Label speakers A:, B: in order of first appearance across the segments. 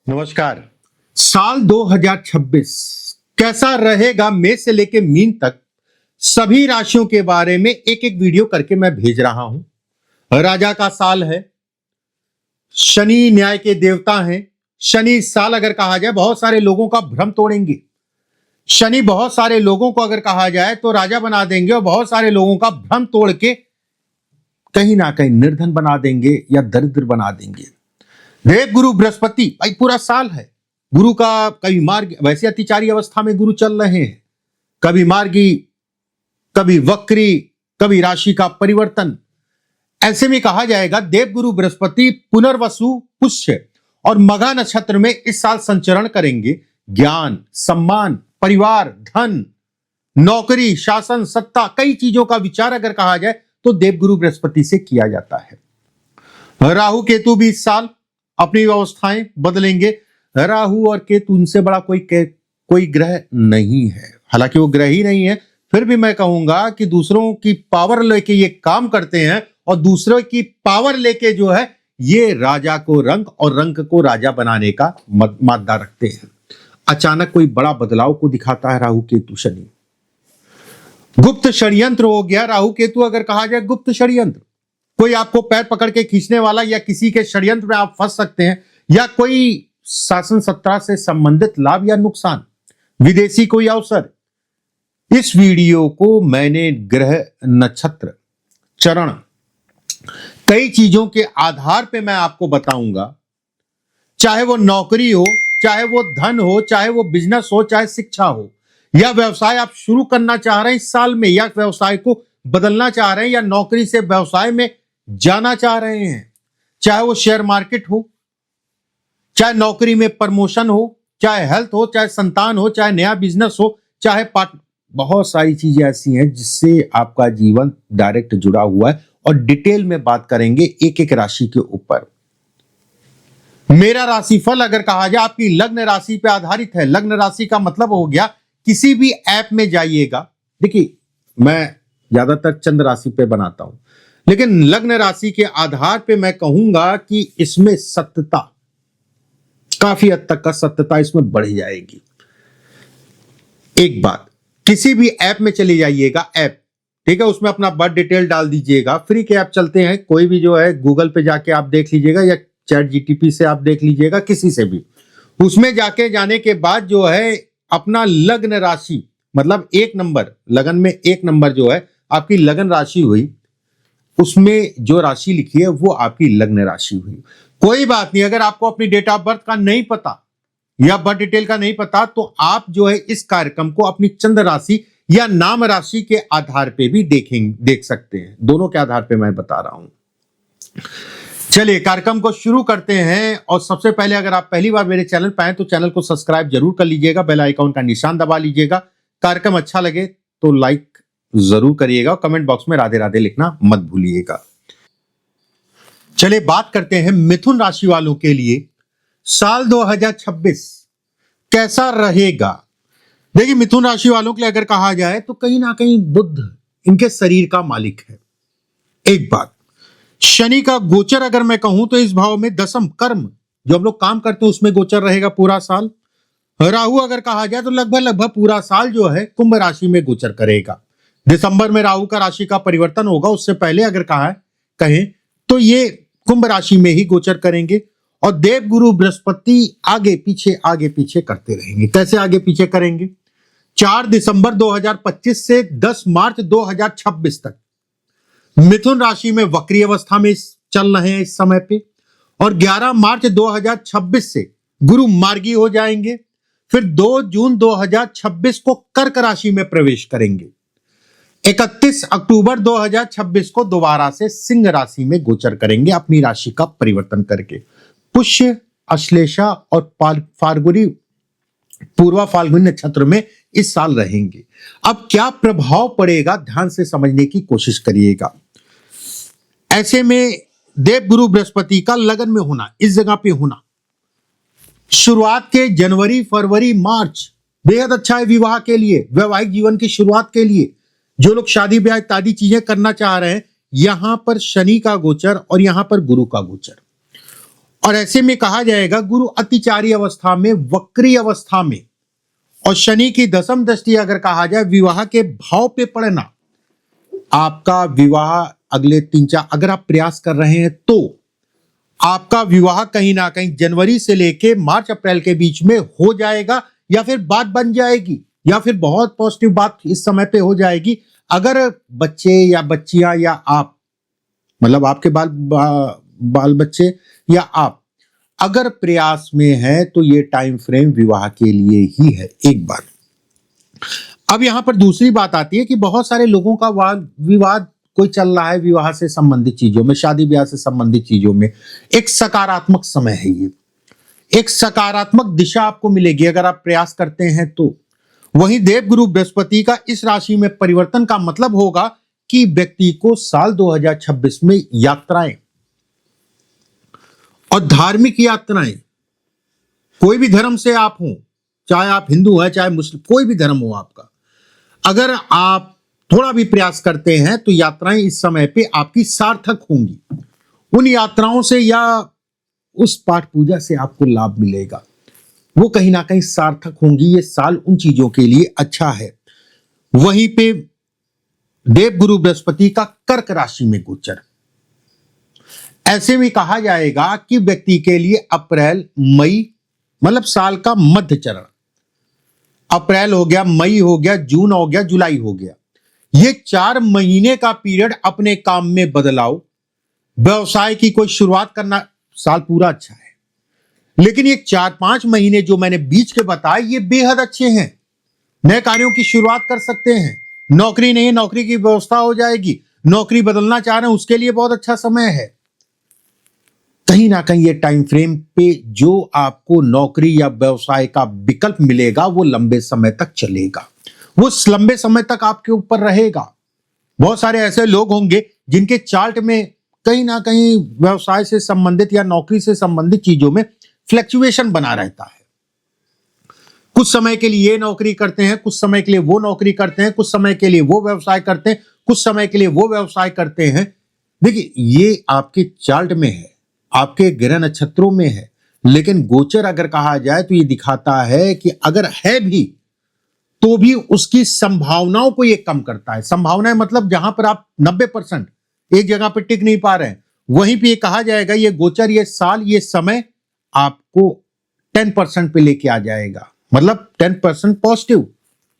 A: नमस्कार। साल 2026 कैसा रहेगा? मेष से लेके मीन तक सभी राशियों के बारे में एक एक वीडियो करके मैं भेज रहा हूं। राजा का साल है, शनि न्याय के देवता हैं। शनि इस साल अगर कहा जाए बहुत सारे लोगों का भ्रम तोड़ेंगे। शनि बहुत सारे लोगों को अगर कहा जाए तो राजा बना देंगे और बहुत सारे लोगों का भ्रम तोड़ के कहीं ना कहीं निर्धन बना देंगे या दरिद्र बना देंगे। देव गुरु बृहस्पति भाई पूरा साल है। गुरु का कभी मार्ग, वैसे अतिचारी अवस्था में गुरु चल रहे हैं, कभी मार्गी, कभी वक्री, कभी राशि का परिवर्तन। ऐसे में कहा जाएगा देव गुरु बृहस्पति पुनर्वसु, पुष्य और मघा नक्षत्र में इस साल संचरण करेंगे। ज्ञान, सम्मान, परिवार, धन, नौकरी, शासन, सत्ता, कई चीजों का विचार अगर कहा जाए तो देवगुरु बृहस्पति से किया जाता है। राहु केतु भी इस साल अपनी व्यवस्थाएं बदलेंगे। राहु और केतु उनसे बड़ा कोई ग्रह नहीं है। हालांकि वो ग्रह ही नहीं है, फिर भी मैं कहूंगा कि दूसरों की पावर लेके ये काम करते हैं और दूसरों की पावर लेके जो है ये राजा को रंक और रंक को राजा बनाने का मादा रखते हैं। अचानक कोई बड़ा बदलाव को दिखाता है राहु केतु शनि। गुप्त षड्यंत्र हो गया। राहु केतु अगर कहा जाए गुप्त षड्यंत्र, कोई आपको पैर पकड़ के खींचने वाला या किसी के षड्यंत्र में आप फंस सकते हैं, या कोई शासन सत्ता से संबंधित लाभ या नुकसान, विदेशी कोई अवसर। इस वीडियो को मैंने ग्रह, नक्षत्र, चरण, कई चीजों के आधार पे मैं आपको बताऊंगा। चाहे वो नौकरी हो, चाहे वो धन हो, चाहे वो बिजनेस हो, चाहे शिक्षा हो, या व्यवसाय आप शुरू करना चाह रहे हैं इस साल में, या व्यवसाय को बदलना चाह रहे हैं, या नौकरी से व्यवसाय में जाना चाह रहे हैं। चाहे वो शेयर मार्केट हो, चाहे नौकरी में प्रमोशन हो, चाहे हेल्थ हो, चाहे संतान हो, चाहे नया बिजनेस हो, चाहे बहुत सारी चीजें ऐसी हैं जिससे आपका जीवन डायरेक्ट जुड़ा हुआ है और डिटेल में बात करेंगे एक एक राशि के ऊपर। मेरा राशिफल अगर कहा जाए आपकी लग्न राशि पे आधारित है। लग्न राशि का मतलब हो गया किसी भी ऐप में जाइएगा, देखिए मैं ज्यादातर चंद्र राशि पे बनाता हूं, लेकिन लग्न राशि के आधार पे मैं कहूंगा कि इसमें सत्यता, काफी हद तक का सत्यता इसमें बढ़ जाएगी। एक बात, किसी भी ऐप में चले जाइएगा, ऐप ठीक है, उसमें अपना बर्थ डिटेल डाल दीजिएगा। फ्री के ऐप चलते हैं, कोई भी जो है गूगल पे जाके आप देख लीजिएगा या चैट जीटीपी से आप देख लीजिएगा, किसी से भी। उसमें जाने के बाद जो है अपना लग्न राशि, मतलब एक नंबर, लगन में एक नंबर जो है आपकी लगन राशि हुई, उसमें जो राशि लिखी है वो आपकी लग्न राशि हुई। कोई बात नहीं, अगर आपको अपनी डेट ऑफ बर्थ का नहीं पता या बर्थ डिटेल का नहीं पता तो आप जो है इस कार्यक्रम को अपनी चंद्र राशि या नाम राशि के आधार पे भी देख सकते हैं। दोनों के आधार पे मैं बता रहा हूं। चलिए कार्यक्रम को शुरू करते हैं। और सबसे पहले अगर आप पहली बार मेरे चैनल पर आए तो चैनल को सब्सक्राइब जरूर कर लीजिएगा, बेल आइकॉन का निशान दबा लीजिएगा। कार्यक्रम अच्छा लगे तो लाइक जरूर करिएगा और कमेंट बॉक्स में राधे राधे लिखना मत भूलिएगा। चलिए बात करते हैं मिथुन राशि वालों के लिए साल 2026 कैसा रहेगा। देखिए मिथुन राशि वालों के लिए अगर कहा जाए तो कहीं ना कहीं बुध इनके शरीर का मालिक है। एक बात, शनि का गोचर अगर मैं कहूं तो इस भाव में दशम कर्म जो हम लोग काम करते हैं उसमें गोचर रहेगा पूरा साल। राहु अगर कहा जाए तो लगभग पूरा साल जो है कुंभ राशि में गोचर करेगा। दिसंबर में राहु का राशि का परिवर्तन होगा, उससे पहले अगर कहें तो ये कुंभ राशि में ही गोचर करेंगे। और देव गुरु बृहस्पति आगे पीछे करते रहेंगे। कैसे आगे पीछे करेंगे? 4 दिसंबर 2025 से 10 मार्च 2026 तक मिथुन राशि में वक्री अवस्था में चल रहे हैं इस समय पे, और 11 मार्च 2026 से गुरु मार्गी हो जाएंगे। फिर 2 जून 2026 को कर्क राशि में प्रवेश करेंगे। 31 अक्टूबर 2026 को दोबारा से सिंह राशि में गोचर करेंगे अपनी राशि का परिवर्तन करके। पुष्य, अश्लेषा और फाल्गुनी, पूर्वा फाल्गुनी नक्षत्र में इस साल रहेंगे। अब क्या प्रभाव पड़ेगा ध्यान से समझने की कोशिश करिएगा। ऐसे में देव गुरु बृहस्पति का लगन में होना, इस जगह पे होना, शुरुआत के जनवरी, फरवरी, मार्च बेहद अच्छा है विवाह के लिए, वैवाहिक जीवन की शुरुआत के लिए। जो लोग शादी ब्याह इत्यादि चीजें करना चाह रहे हैं, यहां पर शनि का गोचर और यहां पर गुरु का गोचर, और ऐसे में कहा जाएगा गुरु अतिचारी अवस्था में, वक्री अवस्था में, और शनि की दशम दृष्टि अगर कहा जाए विवाह के भाव पे पड़ना, आपका विवाह अगले 3-4 अगर आप प्रयास कर रहे हैं तो आपका विवाह कहीं ना कहीं जनवरी से लेके मार्च अप्रैल के बीच में हो जाएगा, या फिर बात बन जाएगी, या फिर बहुत पॉजिटिव बात इस समय पे हो जाएगी। अगर बच्चे या बच्चियां या आप, मतलब आपके बाल बच्चे या आप अगर प्रयास में है तो ये टाइम फ्रेम विवाह के लिए ही है। एक बार अब यहां पर दूसरी बात आती है कि बहुत सारे लोगों का विवाद कोई चल रहा है विवाह से संबंधित चीजों में, शादी ब्याह से संबंधित चीजों में। एक सकारात्मक समय है ये, एक सकारात्मक दिशा आपको मिलेगी अगर आप प्रयास करते हैं तो। वहीं देवगुरु बृहस्पति का इस राशि में परिवर्तन का मतलब होगा कि व्यक्ति को साल 2026 में यात्राएं और धार्मिक यात्राएं, कोई भी धर्म से आप हो, चाहे आप हिंदू हैं चाहे मुस्लिम, कोई भी धर्म हो आपका, अगर आप थोड़ा भी प्रयास करते हैं तो यात्राएं इस समय पे आपकी सार्थक होंगी। उन यात्राओं से या उस पाठ पूजा से आपको लाभ मिलेगा, वो कहीं ना कहीं सार्थक होंगी। ये साल उन चीजों के लिए अच्छा है। वहीं पे देवगुरु बृहस्पति का कर्क राशि में गोचर, ऐसे में कहा जाएगा कि व्यक्ति के लिए अप्रैल मई, मतलब साल का मध्य चरण, अप्रैल हो गया, मई हो गया, जून हो गया, जुलाई हो गया, ये 4 महीने का पीरियड अपने काम में बदलाव, व्यवसाय की कोई शुरुआत करना, साल पूरा अच्छा है। लेकिन ये 4-5 महीने जो मैंने बीच के बताए ये बेहद अच्छे हैं। नए कार्यों की शुरुआत कर सकते हैं, नौकरी नहीं, नौकरी की व्यवस्था हो जाएगी, नौकरी बदलना चाह रहे हैं उसके लिए बहुत अच्छा समय है। कहीं ना कहीं ये टाइम फ्रेम पे जो आपको नौकरी या व्यवसाय का विकल्प मिलेगा वो लंबे समय तक चलेगा, वो लंबे समय तक आपके ऊपर रहेगा। बहुत सारे ऐसे लोग होंगे जिनके चार्ट में कहीं ना कहीं व्यवसाय से संबंधित या नौकरी से संबंधित चीजों में फ्लक्चुएशन बना रहता है। कुछ समय के लिए ये नौकरी करते हैं, कुछ समय के लिए वो नौकरी करते हैं, कुछ समय के लिए वो व्यवसाय करते हैं, कुछ समय के लिए वो व्यवसाय करते हैं। देखिए ये आपके चार्ट में है, आपके ग्रह नक्षत्रों में है, लेकिन गोचर अगर कहा जाए तो ये दिखाता है कि अगर है भी तो भी उसकी संभावनाओं को ये कम करता है। संभावनाएं मतलब जहां पर आप 90% एक जगह पर टिक नहीं पा रहे हैं, वहीं पे ये कहा जाएगा ये गोचर, ये साल, ये समय आपको 10% पे लेके आ जाएगा, मतलब 10% पॉजिटिव।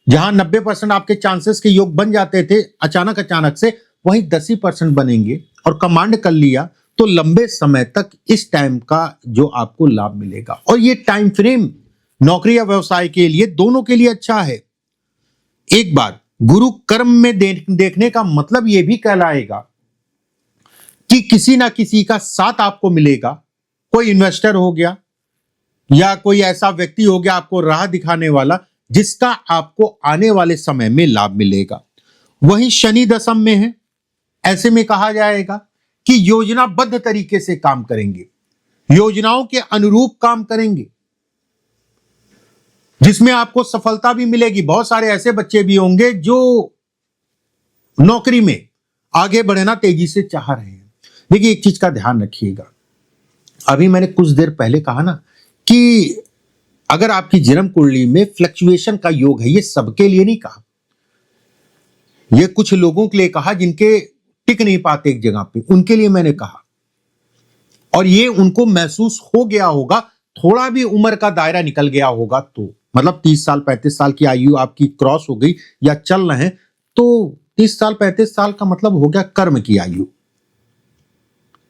A: जहां 90% आपके चांसेस के योग बन जाते थे अचानक से, वहीं 10% बनेंगे। और कमांड कर लिया तो लंबे समय तक इस टाइम का जो आपको लाभ मिलेगा। और ये टाइम फ्रेम नौकरी या व्यवसाय के लिए, दोनों के लिए अच्छा है। एक बार गुरु कर्म में देखने का मतलब यह भी कहलाएगा कि किसी ना किसी का साथ आपको मिलेगा। कोई इन्वेस्टर हो गया या कोई ऐसा व्यक्ति हो गया आपको राह दिखाने वाला, जिसका आपको आने वाले समय में लाभ मिलेगा। वहीं शनि दशम में है, ऐसे में कहा जाएगा कि योजनाबद्ध तरीके से काम करेंगे, योजनाओं के अनुरूप काम करेंगे, जिसमें आपको सफलता भी मिलेगी। बहुत सारे ऐसे बच्चे भी होंगे जो नौकरी में आगे बढ़ना तेजी से चाह रहे हैं। देखिए एक चीज का ध्यान रखिएगा, अभी मैंने कुछ देर पहले कहा ना कि अगर आपकी जन्म कुंडली में फ्लक्चुएशन का योग है, ये सबके लिए नहीं कहा, ये कुछ लोगों के लिए कहा जिनके टिक नहीं पाते एक जगह पे, उनके लिए मैंने कहा। और ये उनको महसूस हो गया होगा, थोड़ा भी उम्र का दायरा निकल गया होगा तो, मतलब 30 साल 35 साल की आयु आपकी क्रॉस हो गई या चल रहे हैं, तो 30 साल 35 साल का मतलब हो गया कर्म की आयु,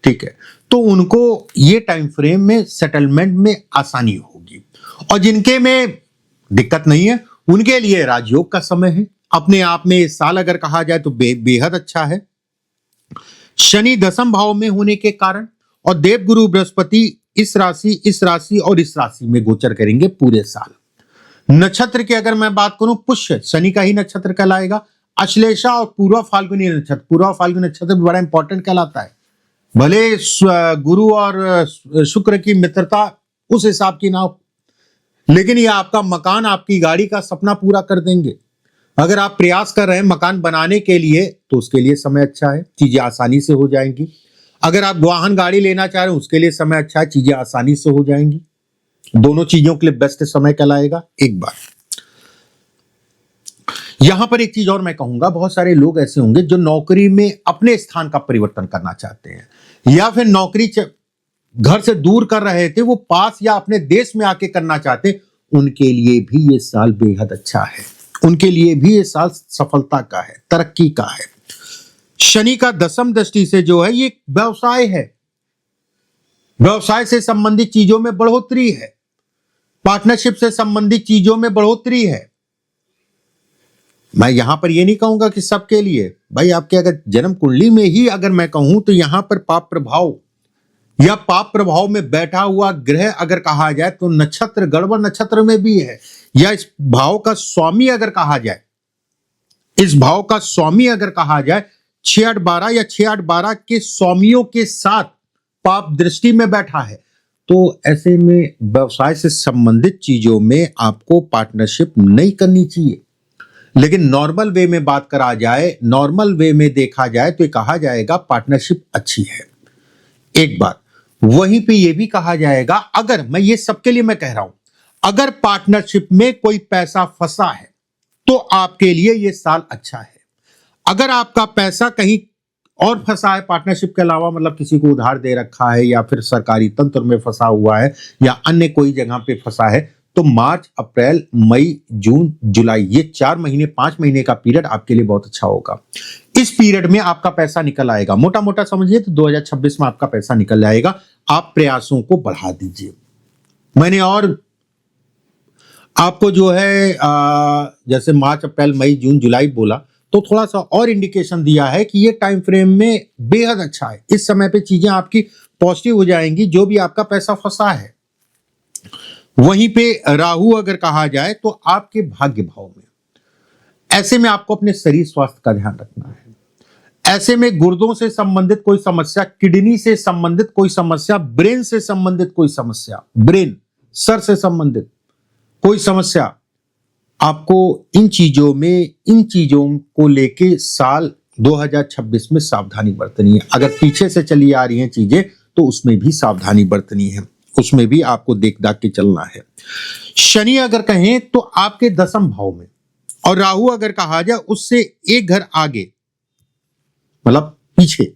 A: ठीक है। तो उनको ये टाइम फ्रेम में सेटलमेंट में आसानी होगी। और जिनके में दिक्कत नहीं है उनके लिए राजयोग का समय है। अपने आप में इस साल अगर कहा जाए तो बेहद अच्छा है। शनि दशम भाव में होने के कारण और देवगुरु बृहस्पति इस राशि और इस राशि में गोचर करेंगे पूरे साल। नक्षत्र की अगर मैं बात करूं, पुष्य शनि का ही नक्षत्र कहलाएगा। अश्लेषा और पूर्व फाल्गुनी नक्षत्र, पूर्व फाल्गुनी नक्षत्र भी बड़ा इंपॉर्टेंट कहलाता है। भले गुरु और शुक्र की मित्रता उस हिसाब की ना हो, लेकिन ये आपका मकान, आपकी गाड़ी का सपना पूरा कर देंगे। अगर आप प्रयास कर रहे हैं मकान बनाने के लिए तो उसके लिए समय अच्छा है, चीजें आसानी से हो जाएंगी। अगर आप वाहन गाड़ी लेना चाह रहे हैं उसके लिए समय अच्छा है, चीजें आसानी से हो जाएंगी। दोनों चीजों के लिए बेस्ट समय कहलाएगा। एक बार यहां पर एक चीज और मैं कहूंगा, बहुत सारे लोग ऐसे होंगे जो नौकरी में अपने स्थान का परिवर्तन करना चाहते हैं या फिर नौकरी घर से दूर कर रहे थे, वो पास या अपने देश में आके करना चाहते, उनके लिए भी ये साल बेहद अच्छा है। उनके लिए भी ये साल सफलता का है, तरक्की का है। शनि का दशम दृष्टि से जो है ये व्यवसाय है, व्यवसाय से संबंधित चीजों में बढ़ोतरी है, पार्टनरशिप से संबंधित चीजों में बढ़ोतरी है। मैं यहां पर ये नहीं कहूंगा कि सबके लिए, भाई आपके अगर जन्म कुंडली में ही अगर मैं कहूं तो यहां पर पाप प्रभाव या पाप प्रभाव में बैठा हुआ ग्रह अगर कहा जाए तो नक्षत्र गड़बड़ नक्षत्र में भी है, या इस भाव का स्वामी अगर कहा जाए, इस भाव का स्वामी अगर कहा जाए 6-8-12 या 6-8-12 के स्वामियों के साथ पाप दृष्टि में बैठा है, तो ऐसे में व्यवसाय से संबंधित चीजों में आपको पार्टनरशिप नहीं करनी चाहिए। लेकिन नॉर्मल वे में बात करा जाए, नॉर्मल वे में देखा जाए तो कहा जाएगा पार्टनरशिप अच्छी है। एक बात वहीं पे ये भी कहा जाएगा, अगर मैं ये सबके लिए मैं कह रहा हूं, अगर पार्टनरशिप में कोई पैसा फंसा है तो आपके लिए ये साल अच्छा है। अगर आपका पैसा कहीं और फंसा है पार्टनरशिप के अलावा, मतलब किसी को उधार दे रखा है या फिर सरकारी तंत्र में फंसा हुआ है या अन्य कोई जगह पे फंसा है, तो मार्च, अप्रैल, मई, जून, जुलाई, ये 4 महीने 5 महीने का पीरियड आपके लिए बहुत अच्छा होगा। इस पीरियड में आपका पैसा निकल आएगा, मोटा मोटा समझिए तो 2026 में आपका पैसा निकल जाएगा। आप प्रयासों को बढ़ा दीजिए। मैंने और आपको जो है जैसे मार्च, अप्रैल, मई, जून, जुलाई बोला तो थोड़ा सा और इंडिकेशन दिया है कि ये टाइम फ्रेम में बेहद अच्छा है। इस समय पे चीजें आपकी पॉजिटिव हो जाएंगी, जो भी आपका पैसा फंसा है। वहीं पे राहु अगर कहा जाए तो आपके भाग्य भाव में, ऐसे में आपको अपने शरीर स्वास्थ्य का ध्यान रखना है। ऐसे में गुर्दों से संबंधित कोई समस्या, किडनी से संबंधित कोई समस्या, ब्रेन से संबंधित कोई समस्या, ब्रेन सर से संबंधित कोई समस्या, आपको इन चीजों को लेके साल 2026 में सावधानी बरतनी है। अगर पीछे से चली आ रही हैं चीजें तो उसमें भी सावधानी बरतनी है, उसमें भी आपको देख दाख के चलना है। शनि अगर कहें तो आपके दशम भाव में, और राहु अगर कहा जाए उससे एक घर आगे, मतलब पीछे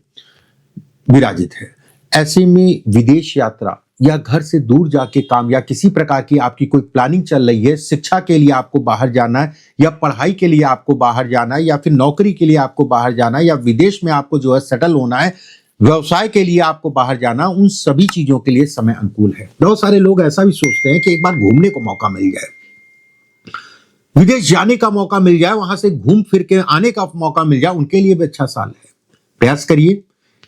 A: विराजित है। ऐसे में विदेश यात्रा या घर से दूर जाके काम या किसी प्रकार की आपकी कोई प्लानिंग चल रही है, शिक्षा के लिए आपको बाहर जाना है या पढ़ाई के लिए आपको बाहर जाना है या फिर नौकरी के लिए आपको बाहर जाना है या विदेश में आपको जो है सेटल होना है, व्यवसाय के लिए आपको बाहर जाना, उन सभी चीजों के लिए समय अनुकूल है। बहुत सारे लोग ऐसा भी सोचते हैं कि एक बार घूमने को मौका मिल जाए, विदेश जाने का मौका मिल जाए, वहां से घूम फिर के आने का मौका मिल जाए, उनके लिए भी अच्छा साल है। प्रयास करिए,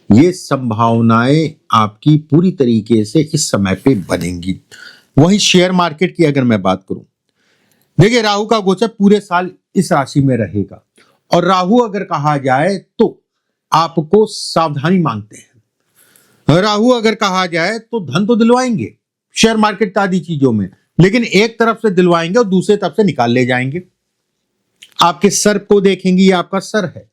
A: ये संभावनाएं आपकी पूरी तरीके से इस समय पे बनेंगी। वहीं शेयर मार्केट की अगर मैं बात करूं, देखिए राहु का गोचर पूरे साल इस राशि में रहेगा, और राहु अगर कहा जाए तो आपको सावधानी मांगते हैं। राहु अगर कहा जाए तो धन तो दिलवाएंगे शेयर मार्केट आदि चीजों में, लेकिन एक तरफ से दिलवाएंगे और दूसरे तरफ से निकाल ले जाएंगे। आपके सर को देखेंगे, ये आपका सर है।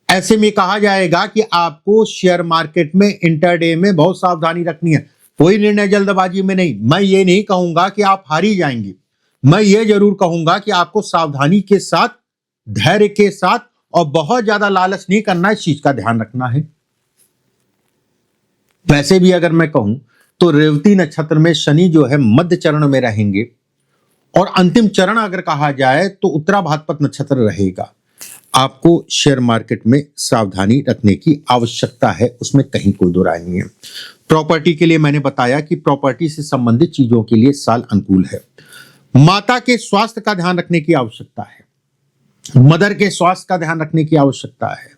A: ऐसे में कहा जाएगा कि आपको शेयर मार्केट में इंटरडे में बहुत सावधानी रखनी है। कोई निर्णय जल्दबाजी में नहीं। मैं ये नहीं कहूंगा कि आप हारी जाएंगे, मैं ये जरूर कहूंगा कि आपको सावधानी के साथ, धैर्य के साथ और बहुत ज्यादा लालच नहीं करना, इस चीज का ध्यान रखना है। वैसे भी अगर मैं कहूं तो रेवती नक्षत्र में शनि जो है मध्य चरण में रहेंगे, और अंतिम चरण अगर कहा जाए तो उत्तरा भाद्रपद नक्षत्र रहेगा। आपको शेयर मार्केट में सावधानी रखने की आवश्यकता है, उसमें कहीं कोई दो राय नहीं है। प्रॉपर्टी के लिए मैंने बताया कि प्रॉपर्टी से संबंधित चीजों के लिए साल अनुकूल है। माता के स्वास्थ्य का ध्यान रखने की आवश्यकता है, मदर के स्वास्थ्य का ध्यान रखने की आवश्यकता है।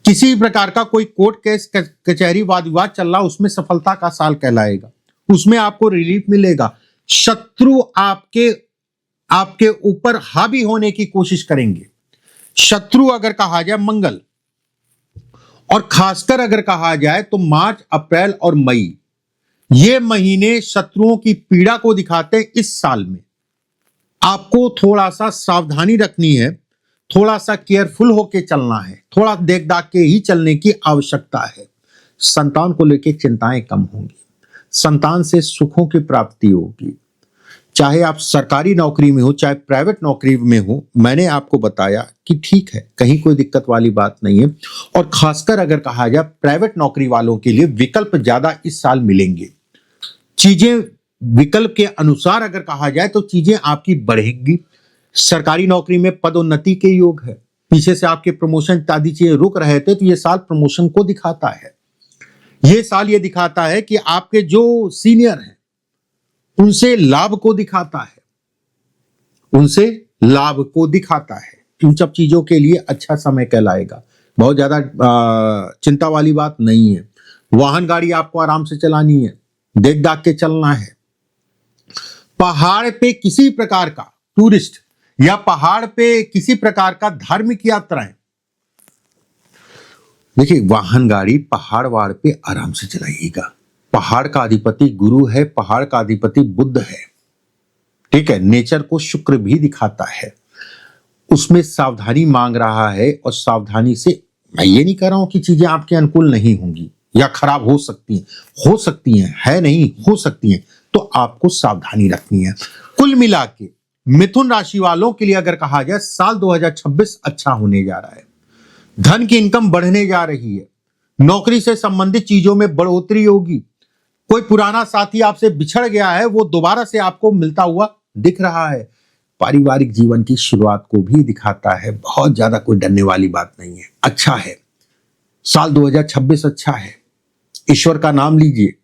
A: किसी प्रकार का कोई कोर्ट केस, कचहरी, वाद विवाद चल रहा, उसमें सफलता का साल कहलाएगा, उसमें आपको रिलीफ मिलेगा। शत्रु आपके ऊपर हावी होने की कोशिश करेंगे। शत्रु अगर कहा जाए मंगल, और खासकर अगर कहा जाए तो मार्च, अप्रैल और मई, ये महीने शत्रुओं की पीड़ा को दिखाते हैं। इस साल में आपको थोड़ा सा सावधानी रखनी है, थोड़ा सा केयरफुल होके चलना है, थोड़ा देख दाख के ही चलने की आवश्यकता है। संतान को लेकर चिंताएं कम होंगी, संतान से सुखों की प्राप्ति होगी। चाहे आप सरकारी नौकरी में हो चाहे प्राइवेट नौकरी में हो, मैंने आपको बताया कि ठीक है, कहीं कोई दिक्कत वाली बात नहीं है। और खासकर अगर कहा जाए प्राइवेट नौकरी वालों के लिए विकल्प ज्यादा इस साल मिलेंगे। चीजें विकल्प के अनुसार अगर कहा जाए तो चीजें आपकी बढ़ेंगी। सरकारी नौकरी में पदोन्नति के योग है, पीछे से आपके प्रमोशन इत्यादि चीजें रुक रहे थे, तो ये साल प्रमोशन को दिखाता है। ये साल ये दिखाता है कि आपके जो सीनियर हैं उनसे लाभ को दिखाता है, उनसे लाभ को दिखाता है। इन सब चीजों के लिए अच्छा समय कहलाएगा। बहुत ज्यादा चिंता वाली बात नहीं है। वाहन गाड़ी आपको आराम से चलानी है, देख दाख के चलना है। पहाड़ पे किसी प्रकार का टूरिस्ट या पहाड़ पे किसी प्रकार का धार्मिक यात्राएं, देखिए वाहन गाड़ी पहाड़ वाड़ पे आराम से चलाइएगा। पहाड़ का अधिपति गुरु है, पहाड़ का अधिपति बुद्ध है, ठीक है। नेचर को शुक्र भी दिखाता है, उसमें सावधानी मांग रहा है। और सावधानी से, मैं ये नहीं कह रहा हूं कि चीजें आपके अनुकूल नहीं होंगी या खराब हो सकती हैं, है नहीं, हो सकती हैं, तो आपको सावधानी रखनी है। कुल मिला के मिथुन राशि वालों के लिए अगर कहा जाए साल 2026 अच्छा होने जा रहा है। धन की इनकम बढ़ने जा रही है, नौकरी से संबंधित चीजों में बढ़ोतरी होगी। कोई पुराना साथी आपसे बिछड़ गया है, वो दोबारा से आपको मिलता हुआ दिख रहा है। पारिवारिक जीवन की शुरुआत को भी दिखाता है। बहुत ज्यादा कोई डरने वाली बात नहीं है, अच्छा है। साल 2026 अच्छा है। ईश्वर का नाम लीजिए,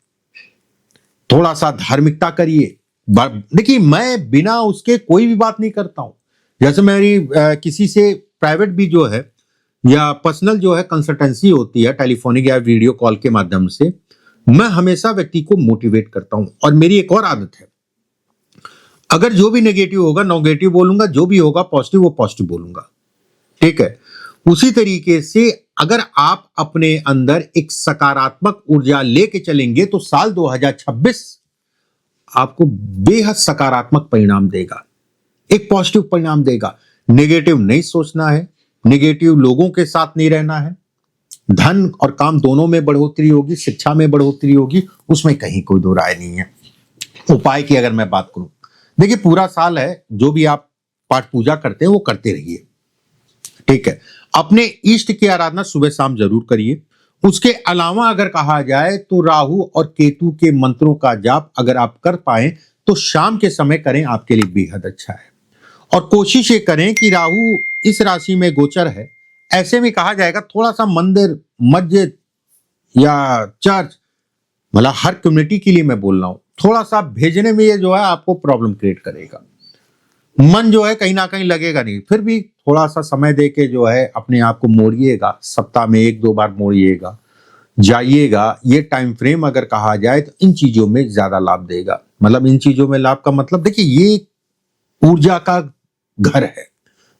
A: थोड़ा सा धार्मिकता करिए। देखिए मैं बिना उसके कोई भी बात नहीं करता हूं। जैसे मेरी किसी से प्राइवेट भी जो है या पर्सनल जो है कंसल्टेंसी होती है टेलीफोनिक या वीडियो कॉल के माध्यम से, मैं हमेशा व्यक्ति को मोटिवेट करता हूं। और मेरी एक और आदत है, अगर जो भी नेगेटिव होगा नेगेटिव बोलूंगा, जो भी होगा पॉजिटिव वो पॉजिटिव बोलूंगा, ठीक है। उसी तरीके से अगर आप अपने अंदर एक सकारात्मक ऊर्जा लेके चलेंगे तो साल 2026 आपको बेहद सकारात्मक परिणाम देगा, एक पॉजिटिव परिणाम देगा। नेगेटिव नहीं सोचना है, नेगेटिव लोगों के साथ नहीं रहना है। धन और काम दोनों में बढ़ोतरी होगी, शिक्षा में बढ़ोतरी होगी, उसमें कहीं कोई दो राय नहीं है। उपाय की अगर मैं बात करूं, देखिए पूरा साल है, जो भी आप पाठ पूजा करते हैं वो करते रहिए, ठीक है। अपने इष्ट की आराधना सुबह शाम जरूर करिए। उसके अलावा अगर कहा जाए तो राहु और केतु के मंत्रों का जाप अगर आप कर पाए तो शाम के समय करें, आपके लिए बेहद अच्छा है। और कोशिश ये करें कि राहु इस राशि में गोचर है, ऐसे में कहा जाएगा थोड़ा सा मंदिर, मस्जिद या चर्च, मतलब हर कम्युनिटी के लिए मैं बोल रहा हूं, थोड़ा सा भेजने में ये जो है आपको प्रॉब्लम क्रिएट करेगा। मन जो है कहीं ना कहीं लगेगा नहीं, फिर भी थोड़ा सा समय दे के जो है अपने आप को मोड़िएगा। सप्ताह में 1-2 बार मोड़िएगा, जाइएगा। ये टाइम फ्रेम अगर कहा जाए तो इन चीजों में ज्यादा लाभ देगा। मतलब इन चीजों में लाभ का मतलब देखिए, ये ऊर्जा का घर है,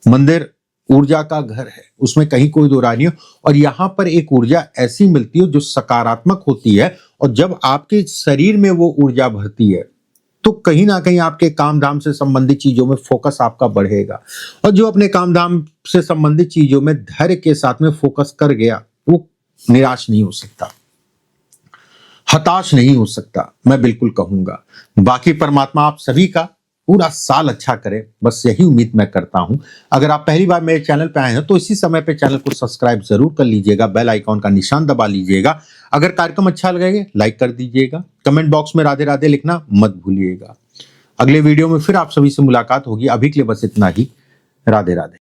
A: मंदिर ऊर्जा का घर है, उसमें कहीं कोई दो राय नहीं हो। और यहां पर एक ऊर्जा ऐसी मिलती है जो सकारात्मक होती है, और जब आपके शरीर में वो ऊर्जा भरती है तो कहीं ना कहीं आपके काम धाम से संबंधित चीजों में फोकस आपका बढ़ेगा। और जो अपने काम धाम से संबंधित चीजों में धैर्य के साथ में फोकस कर गया, वो निराश नहीं हो सकता, हताश नहीं हो सकता, मैं बिल्कुल कहूंगा। बाकी परमात्मा आप सभी का पूरा साल अच्छा करे, बस यही उम्मीद मैं करता हूं। अगर आप पहली बार मेरे चैनल पे आए हैं तो इसी समय पे चैनल को सब्सक्राइब जरूर कर लीजिएगा, बेल आइकॉन का निशान दबा लीजिएगा। अगर कार्यक्रम अच्छा लगे लाइक कर दीजिएगा, कमेंट बॉक्स में राधे राधे लिखना मत भूलिएगा। अगले वीडियो में फिर आप सभी से मुलाकात होगी। अभी के लिए बस इतना ही। राधे राधे।